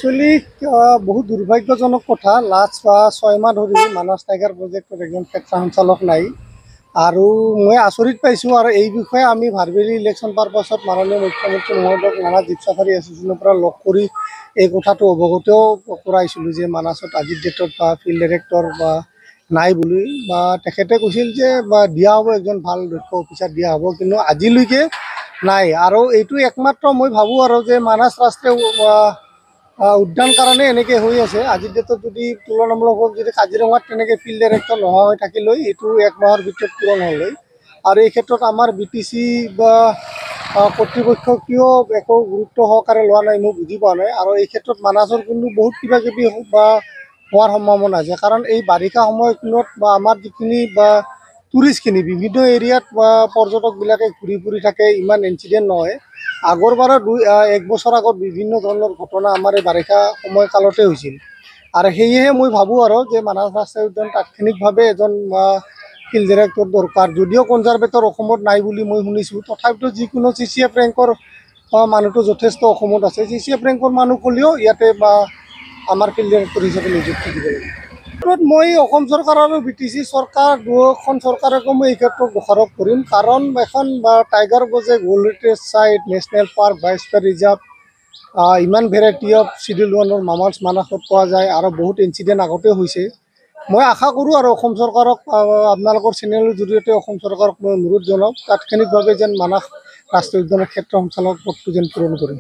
Actually বহুত দুৰ্ভাগ্যজনক কথা। লাষ্ট 6 মাহ ধৰি মানাস টাইগাৰ প্ৰজেক্টৰ একজন ক্ষেত্ৰ সঞ্চালক নাই আৰু মই আচৰিত পাইছোঁ। আৰু এই বিষয়ে আমি ভাৰবেলি ইলেকশ্যন পাৰপাছত মাননীয় মুখ্যমন্ত্ৰী মহোদয়ক নানা জীপ চাফাৰী এছ'চিয়েশ্যনৰ পৰা লগ কৰি এই কথাটো অৱগতও কৰাইছিলোঁ যে মানাছত আজিৰ ডেটত ফিল্ড ডাইৰেক্টৰ নাই বুলি, তেখেতে কৈছিল যে দিয়া হ'ব, একজন ভাল দক্ষ অফিচাৰ দিয়া হ'ব, কিন্তু আজিলৈকে নাই। আৰু এইটো একমাত্ৰ মই ভাবোঁ আৰু যে মানাস ৰাষ্ট্ৰীয় উদ্যান কাৰণে এনেকৈ হৈ আছে। আজিৰ ডেটত যদি তুলনামূলক যদি কাজিৰঙাত তেনেকৈ ফিল্ড ডাইৰেক্টৰ নোহোৱা হৈ থাকিলে এইটো 1 মাহৰ ভিতৰত পূৰণ হ'লে। আৰু এই ক্ষেত্ৰত আমাৰ BTC কৰ্তৃপক্ষ কিয় একো গুৰুত্ব সহকাৰে লোৱা নাই মই বুজি পোৱা নাই। আৰু এই ক্ষেত্ৰত মানাসৰ কিন্তু বহুত কিবাকিবি হোৱাৰ সম্ভাৱনা আছে, কাৰণ এই বাৰিষা সময়খিনিত আমাৰ যিখিনি টুৰিষ্টখিনি বিভিন্ন এৰিয়াত পৰ্যটকবিলাকে ঘূৰি ফুৰি থাকে, ইমান ইনচিডেণ্ট নহয়। আগৰবাৰৰ 1 বছৰ আগত বিভিন্ন ধৰণৰ ঘটনা আমাৰ এই বাৰিষা সময়কালতে হৈছিল। আৰু সেয়েহে মই ভাবোঁ আৰু যে মানাস ৰাষ্ট্ৰীয় উদ্যান তাৎক্ষণিকভাৱে এজন ফিল্ড ডাইৰেক্টৰ দৰকাৰ। যদিও কনজাৰভেটৰ অসমত নাই বুলি মই শুনিছোঁ, তথাপিতো যিকোনো CCF ৰেংকৰ মানুহটো যথেষ্ট অসমত আছে। CCF ৰেংকৰ মানুহ হ'লেও ইয়াতে আমাৰ ফিল্ড ডাইৰেক্টৰ হিচাপে নিযুক্তি দিব লাগিব। মই অসম চৰকাৰ আৰু BTC চৰকাৰ দুয়োখন চৰকাৰকো মই এই ক্ষেত্ৰত দোষাৰোপ কৰিম, কাৰণ এখন টাইগাৰ প্ৰজেক্ট, ৱৰ্ল্ড হেৰিটেজ চাইট, নেশ্যনেল পাৰ্ক, বায়'স্ফিয়াৰ ৰিজাৰ্ভ, ইমান ভেৰাইটি অফ চিডিউল ওৱানৰ মামাল্ছ মানাসত পোৱা যায় আৰু বহুত ইনচিডেণ্ট আগতে হৈছে। মই আশা কৰোঁ আৰু অসম চৰকাৰক, আপোনালোকৰ চেনেলৰ জৰিয়তে অসম চৰকাৰক মই অনুৰোধ জনাওঁ, তাৎক্ষণিকভাৱে যেন মানাস ৰাষ্ট্ৰীয় উদ্যানৰ ক্ষেত্ৰ সঞ্চালক পদটো যেন পূৰণ কৰে।